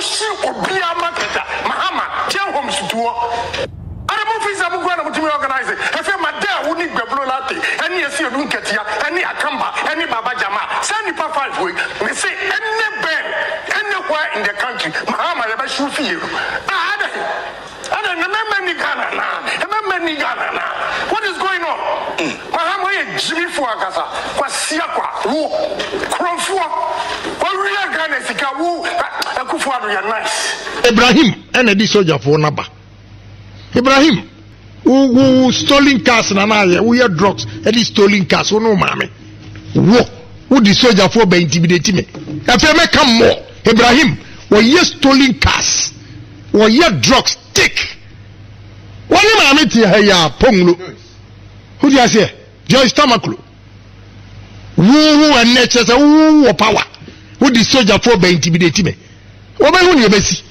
Wushi Obia Maketa, Mahama, Tian Homes to I don't know if I'm going to organize it. If I'm a dare, we need Gabrolati, any Lunketia, any Akamba, any Baba Jama, send it for 5 weeks. They say any band, anywhere in the country, Mahama, never should feel. I don't remember any Ghana now. Remember any Ghana now. What is going on? Mahama is Jimmy Fuagasa, Kwasiakwa, Wu, Kromfua, Korea Ghana, Sikawu, Akufuadu, you're nice. Ibrahim, and a soldier for Naba. Ibrahim, who stolen cars and we have drugs, and he's stolen cars, oh no, mammy. Who the soldier for by intimidating me? If I come more, Ibrahim, we have stolen cars, we have drugs, take. What do you mammy to hear? Ponglu. Who do you say? Joyce Tamaklu. Who and nature, who power? Who the soldier for by intimidating me? What about you, Bessie?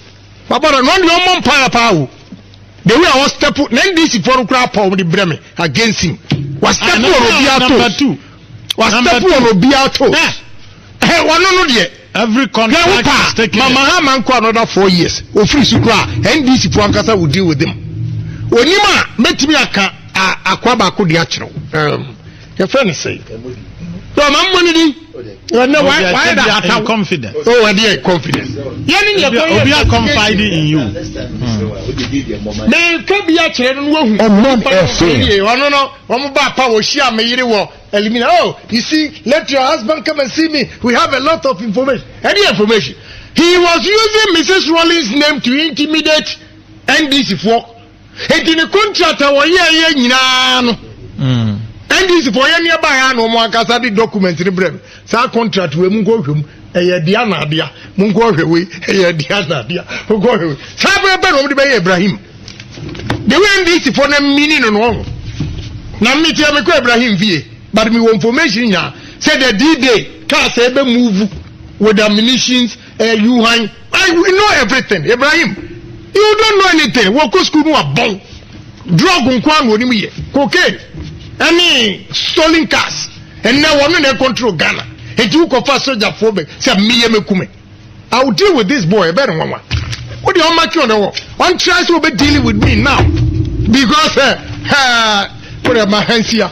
Papa, run your mom power. The way I was step up, then this is for a crap of the Bremen against him. Was step number 2. Was step on Obiato. Every contract is taken. Mama Manko another 4 years. O free Sukra, and this is for Ankasa will deal with them. When you met me a Quabaco diachro. Your friend say, so I'm money. Why are confident? Oh, I dear confidence. We are confiding in you. There can be a children who oh, you see, let your husband come and see me. We have a lot of information. Any information? He was using Mrs. Rollins' name to intimidate NDC4. And in the contract, and this for any nearby no more casadi documents in Brem. Sa contract we mungo hum Diana dia mungo we Diana dia mungo we Sabe be Ibrahim. The way this for them meaning no. Na me tell me ko Ibrahim vie but me information ya said the D-Day car say be move with ammunitions you hang we know everything. Ibrahim, you don't know anything. Wo ko school no abon drug nkwan woni me cocaine. Any stolen cars, and now one in control Ghana. A Duke of a soldier for me, said me. I will deal with this boy better one. What do you make on the wall? One tries to be dealing with me now because put up my hands here.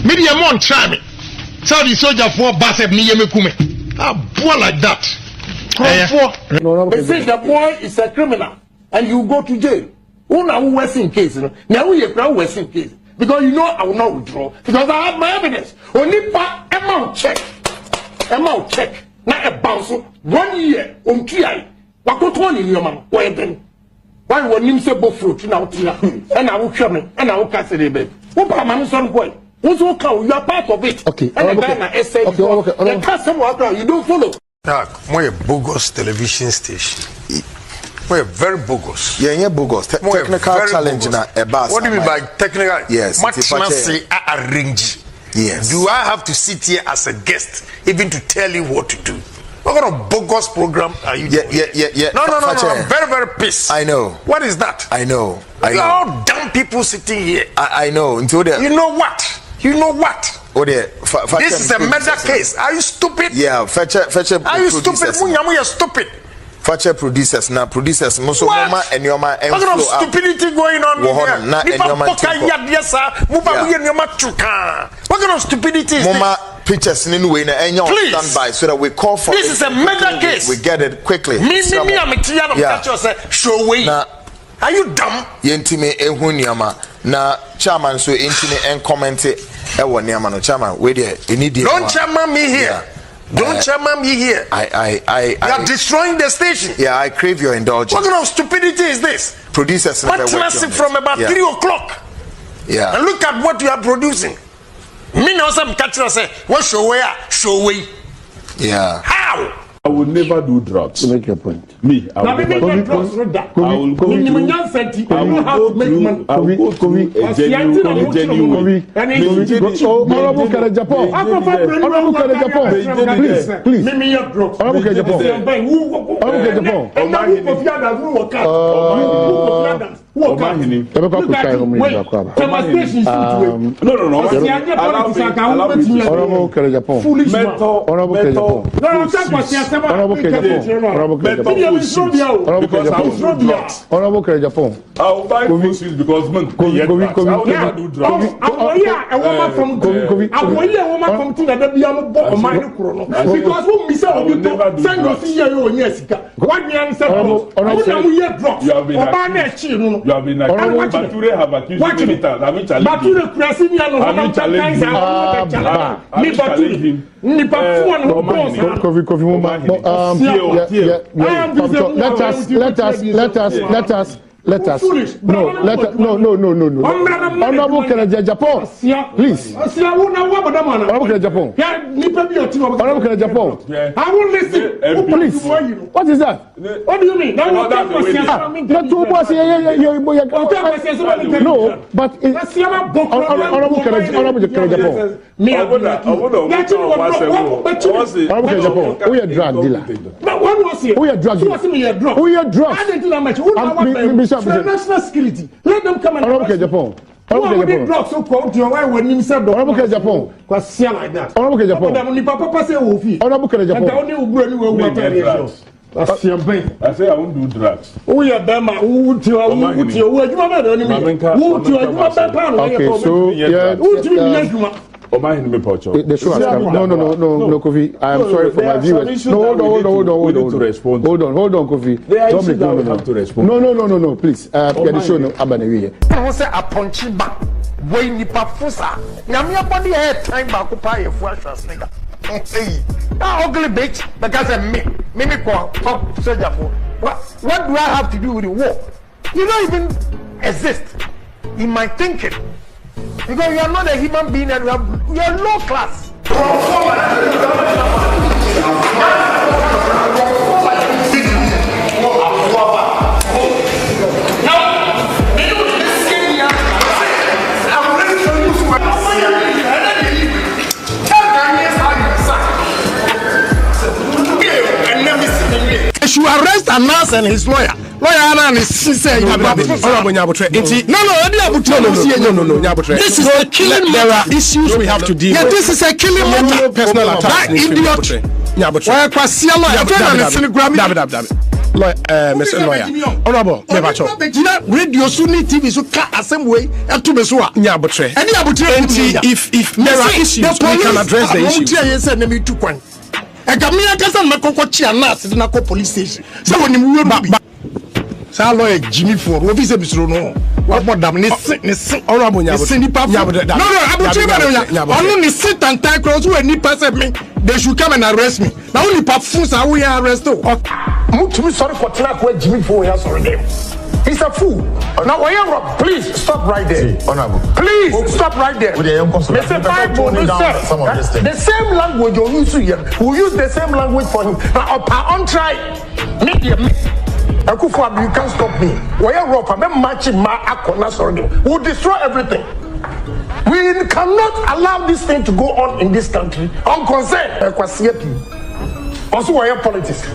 Medium one try me. So the soldier for Bassett me. A boy like that. They say the boy is a criminal and you go to jail. Who now Western case? Now we are Western case. Because you know I will not withdraw. Because I have my evidence. Only part amount check. Amount check. Not a bounce. 1 year. 2 years. What got on in your man? Why then? Why would you say both fruit now? And I will come in. And I will cast it a bit. What about my son boy? What's all you are part of it. Okay. And the customer you don't follow. More bogus television station. We're very bogus. Yeah, bogus. Technical challenge na a bus. What do you mean by technical? Yes. Maximum say arrange. Yes. Do I have to sit here as a guest even to tell you what to do? What kind of bogus program are you doing? Yeah. No. I'm very, very pissed. I know. What is that? I know. You're all dumb people sitting here. I know. You know what? Oh, this is a murder case. Are you stupid? Yeah, fetch. Are you stupid? You're stupid. Fetch producers now. Producers, Mosoma and your man. What kind of stupidity going on here? What kind of stupidity is this? Pictures in way and your standby so that we call for this is a murder case. We get it quickly. Me, I'm a Tiana show way. Are you dumb? Yentime Ehuniama. Na chairman so intime and comment it. No chairman. Wait there. You need don't chairman me here. Don't chairman me here. You are destroying the station. Yeah, I crave your indulgence. What kind of stupidity is this? Producers from about 3 o'clock. Yeah. And look at what you are producing. Me know some catcher say, what show way? Yeah. How? I will never do drugs. To make your point. Me, I will never do drugs. I will go through a genuine. Look at demonstration no. Honorable Agyapong. Foolish man. Honorable Agyapong. Honorable Agyapong. I'll buy fossils because man, I will never do drugs. A woman from because who miss out you send us here on yes. What you answer? You have been Bature have accused me. Bature Krasinia no how challenge let us. No. Honorable Agyapong, please. Honorable Agyapong. Honorable Agyapong. I won't listen. Please. What is that? What do you mean? No, but Honorable Agyapong. Honorable Agyapong, who are drug dealer? Who are drug dealer? Who are drugs? National security. Let them come and Honorable Agyapong. Honorable Agyapong. So called to why when him said Honorable Agyapong. Was see like that. Honorable Agyapong. Papa say Wofi. Honorable Agyapong. I say I won't do drugs. Oh yeah, Bema. Who to you? Okay, so yeah. The show has come. No, Kofi. I am sorry for my viewers. No, hold on, Kofi. No, please. Get the show no abanewe. I say a punchy back. Way nipa fusa. Nyame body head time back up here for us nigga. Hey, that ugly bitch because of me call soldier for. What do I have to do with the war? You don't even exist in my thinking. Because you are not a human being and you are low class. You arrest Anas and his lawyer. This is a killing matter. There are issues we have to deal with. This is a killing matter. Personal attack. That idiot. Mr. Lawyer. Honorable, radio Sunni TV so same way to be so. If there are issues, we can address the issues. I can me akasan makokochi anas na ko police station. So when you ba sa lawyer Jimmy for we say bisro no. What madam ni honorable nyabo. No, abuchi ba no. Onu ni sit and tie cross we ni person me. They should come and arrest me. Now only perfumes are we arrest. Mutumi sorry for tena ko Jimmy for here sorry them. He's a fool. Now, please stop right there. Honorable. Please stop right there. Mr. Bible, the same language you use here, we use the same language for him. Now, on try, media. You can't stop me. We'll destroy everything. We cannot allow this thing to go on in this country. Unconcerned. Also, politics.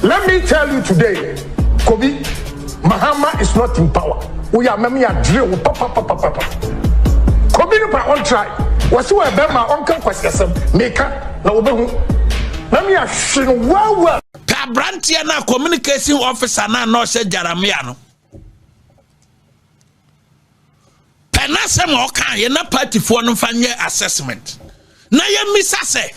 Let me tell you today, Kobe. Mahama is not in power. We are many a drill. Papa. Kobe on try. Was you a Bema uncle question? Maker. Now, let me ask you well. Brantiana communication officer na no se Jaramiano. Penasem okan ye na party for no fanye assessment. Na ye misa se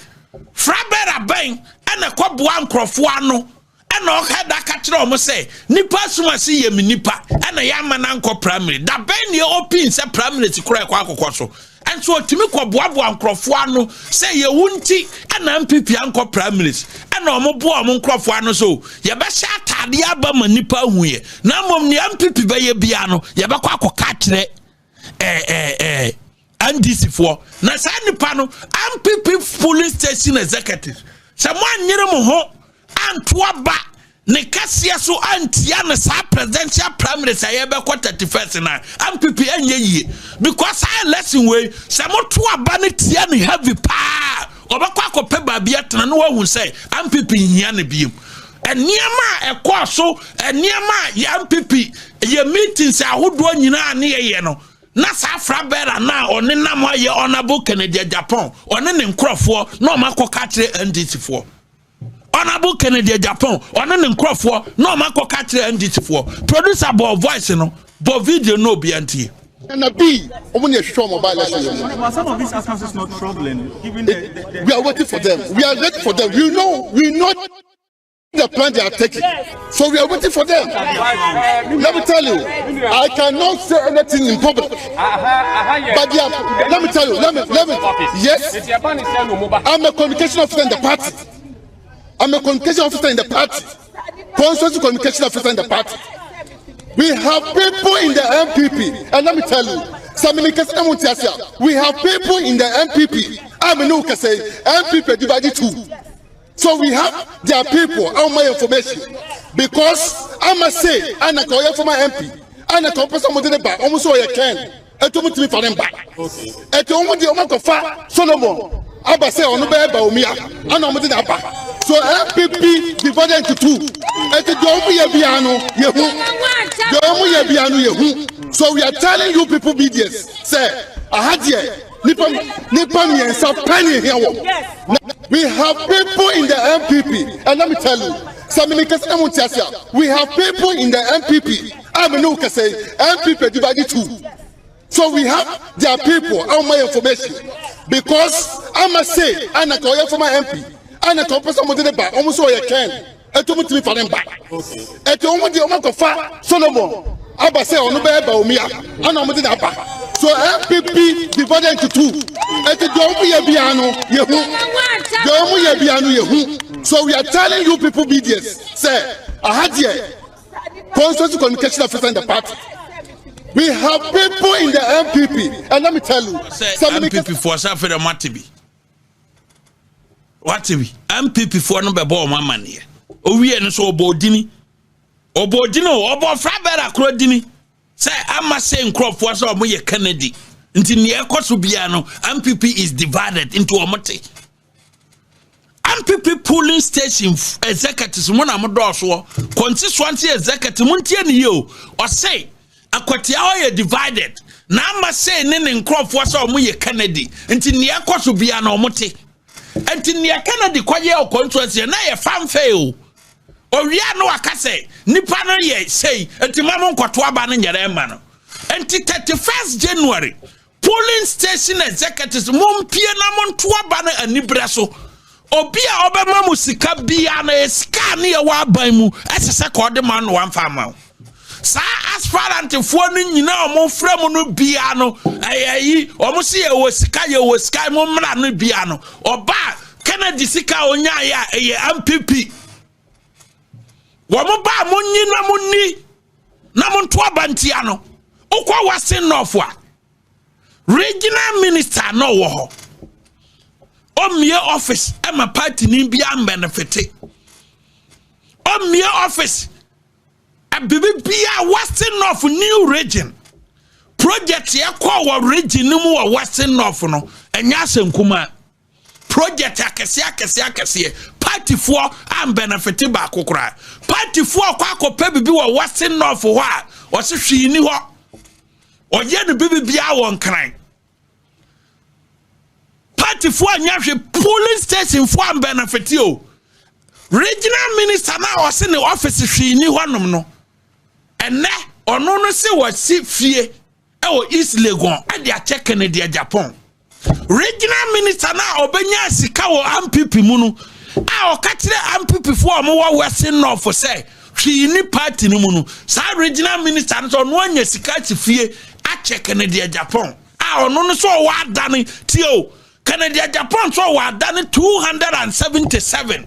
Frabera ben ana kwaboa nkrofo ano. And all had that catcher almost say, Nipa Sumasi ye nipa, and a young man uncle primary. That ben your opinion said primary to crack quaco. And so Timiko Boabo and Crofuano say ye wunti and MPP uncle primaries. And no more among Crofuano so. Yabasha Tadiaba Manipa Huye. Namum the MPP by Biano, Yabako catch and this for Nasani Pano, MPP police station executive. Someone near Moho. Antwaba ne kasia so antia na sa presidential primary say be ko 31st na MPP anye yi because I lesson way samoto aba ne tia ne heavy pa obakwa akopɛ ba bia tena no wahu say MPP hia ne biem eniema ekoso eniema ya MPP ye meetings ahodo nyina ne ye no na sa frabera na one nam aye honorable Kennedy Agyapong one ne nkrofo na omakoka kire NDC fo honorable Kennedy Agyapong one ne nkrofo na omakoka kire NDC fo producer bo voice no bo video no be antie and a B, mobile. Some of these aspects is not troubling. Given we are waiting for them. We are waiting for them. We know the plan they are taking. So we are waiting for them. Let me tell you, I cannot say anything in public. But let me tell you, let me. Yes, I'm a communication officer in the party. I'm a communication officer in the party. Constitutional communication officer in the party. We have people in the MPP, and let me tell you, we have people in the MPP. I mean, you can say MPP divided two. So we have their people on my information because I must say, I na call for my MP, I na call for someone in back, almost all I can. And to me for them back. And to almost the Omaka Fa Solomon, I must say on the bed by Omia, and I'm in back. So MPP divided into two. And to so we are telling you people, BDS, say, I had here, Nippon and South Penny here. We have people in the MPP, and let me tell you, we have people in the MPP. I mean, you can say MPP divided two. So we have their people on my information because I must say, I na call for my MP. And a couple someone in the back, almost all I can. And to me for them back. And to almost the Omaka Fa Solomon, I must say on the bed by Omia, and I'm in that back. So MPP divided into two. And to so we are telling you people, BDS, say, I had here, constitutional communication officer in the party. We have people in the MPP, and let me tell you, MPP for Safari Matibi. What we MPP for no be bo mama ne o wie no so obodini obo frabera krodini say ama say nkrofo so omo ye Kennedy nti ne ekoso bia no MPP is divided into omote MPP polling station executives mo na mo do so constituency executive mo ntie ne yo o say akwatia o ye divided na ama say ne nkrofo so omo ye Kennedy nti ne ekoso bia no omote enti ne Kennedy kwaye o constituency na ye fanfare o owia no akase nipa no ye sei enti mamo nkwato aba no nyere ma no enti 31st January polling station executives mompie na monto aba no anibre so obi a obema musika bia na esika ne ye wa ban mu esese ko de man no wamfa ma sa aspirant fo no nyina o mo frem no bia no ayi o mo se ye wo sika mo mra no bia no oba Kennedy sika onya ya eye MPP wo mo ba mo nyina mo ni na mo nto abantia no ukwa wase nofo a regional minister no wo ho omie office e ma party ni bia benefit omie office Bibia Western North new region project ye call region no mu Western North no enya senkuma project akese party for am benefit ba kokora party for kwakopa bibi wo Western North ho a wo se hwini ho oye no bibia won kran party for anya hwe police station for am benefit o regional minister na wo se ne office hwini ho nom no ene ono no se wasi fie e wo East Legon e dia check Kennedy Agyapong regional minister na obenya sika wo MPP mu no a o ka kire MPP fo o mo wa Western North say hwi ni party ni mu no sa regional minister no so no anya sika ti fie a check Kennedy Agyapong a ono no so wa adane tio Kennedy Agyapong so wa adane 277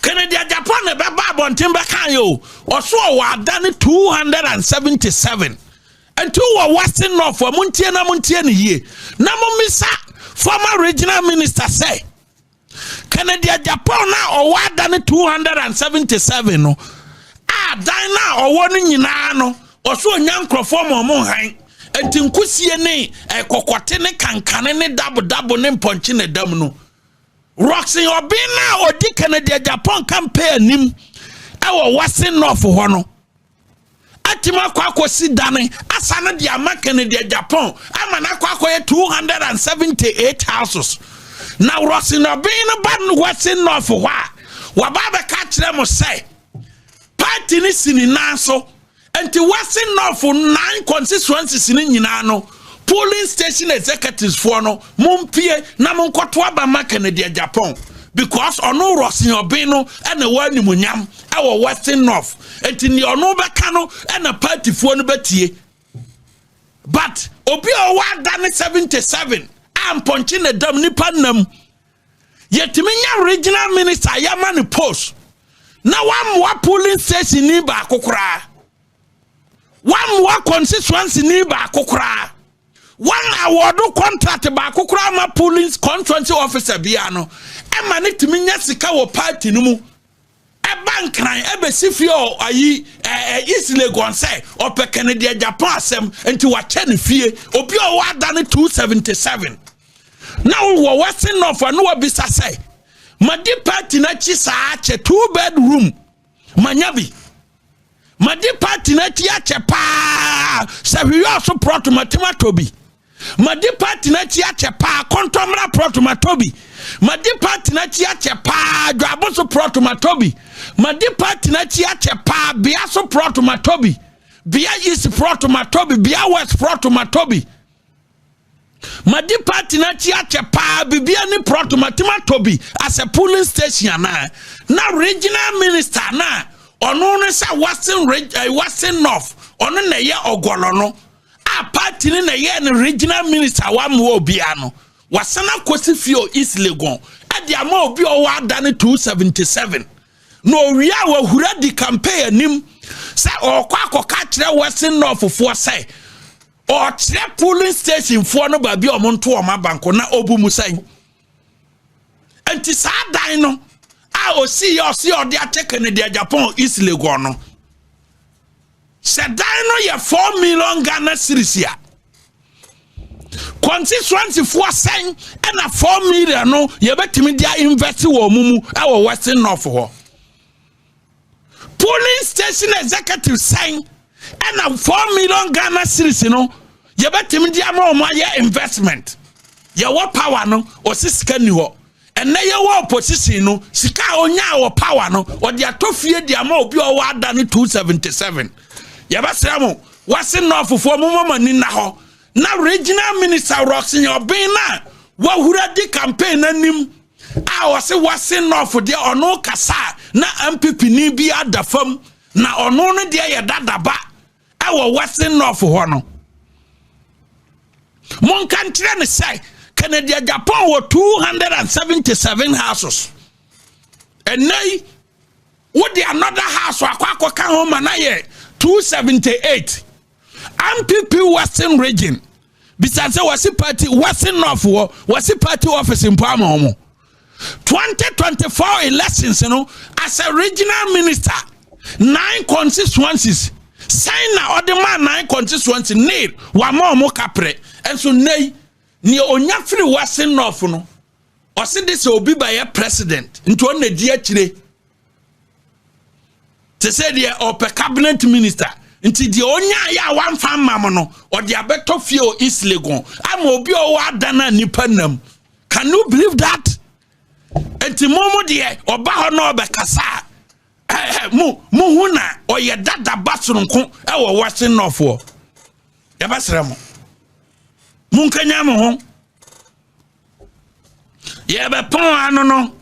Kennedy Agyapong ne baba bontimba kan yo oso wa dane 277 and two were Western North for muntie ne ye na mo misa former regional minister say Kennedy Agyapong na o wa dane 277 no a dan na o wo no nyina no oso nyankrofo mo han enti nkusie ne kokote ne kankane ne dabo ne mponche ne dam no Roxy Obina or Dick Kennedy Agyapong campaign nim our Western North Hono. Atima Kwako Sidane, Asana Diama Kennedy Agyapong, Amanakwa 278 houses. Now Roxy Obina Ban Western North Wababa catch them say party ni sini naso and to Western North for 9 constituencies in Yinano. Polling station executives for no mumpie na munkotwa ba ma Kennedy Agyapong because ono Rosin Obino and the one munyam our Western North and in the ono beka no and a party for no betie but obi owa dane 77 am punching the dam nipa nam yetiminya regional minister yamani post na wa polling station ni ba kokora wa constituency ni ba kokora. One award contract ba kokura ma police constituency officer biano e mane timi nya sika wo party no mu e bank ran e be sifio ayi East Legon say ope Kennedy Agyapong asem enti wa che ne fie obi o wa da ne 277 now wo Western North no wa bisa say madi party na chi sa che 2-bedroom manyabi madi party na chi ache pa se wi so protomatima bi Madi party na chia chepa kontomra protomatobi. Madi party na chia chepa dwaboso protomatobi. Madi party na chia chepa biaso protomatobi. Bia east protomatobi, bia west protomatobi. Madi party na chia chepa bibia ni protomatimatobi as a polling station na regional minister na ono ne sa Western North ono na ye ogolono. A party in a regional minister one more biano wasana kwesifio East Legon at the amount be over than 277 no we are who the campaign nim say or kwako catch Western North for say or tre polling station for no baby or monto or mabanko na obu musai and tis a dino I will see or they are taking the Agyapong East Legon. Sedano ye 4 million Ghana cedis ya. Constituency for saying and a 4 million no ye betimi dia invest wo mumu our Western North ho. Polling station executive saying and a 4 million Ghana cedis no ye betimi dia ma ye investment. Ye wo power no o sika ni ho. And na ye wo opposition no sika onya wo power no o dia tofie dia ma obi o wa da ni 277. Yabasramo Western North for mama ni na ho na regional minister Roxy Obina wa hura di campaign anim a wose Western North de ono kasa na MPP ni bi adafam na ono no de ye dadaba e wo Western North ho no mon kan kire ne say Kennedy Agyapong wo 277 houses and nay what the another house akwa kan ho manaye 278 MPP Western region besides was party Western North was party office in Palma 2024 elections as a regional minister 9 constituencies sign na other man 9 constituencies need one more capre and so nay ni onya free Western North no o se this obi by a president into on the dia chire te say the upper cabinet minister nti the onya ya one fan mam no or the abeto fio East Legon am obi o wa dana nipa nam. Can you believe that? Enti momo de oba ho no obekasa mu huna o ye dada basunko e wo Western North wo ya basra mo mun kanya mo ho ye be pon ano no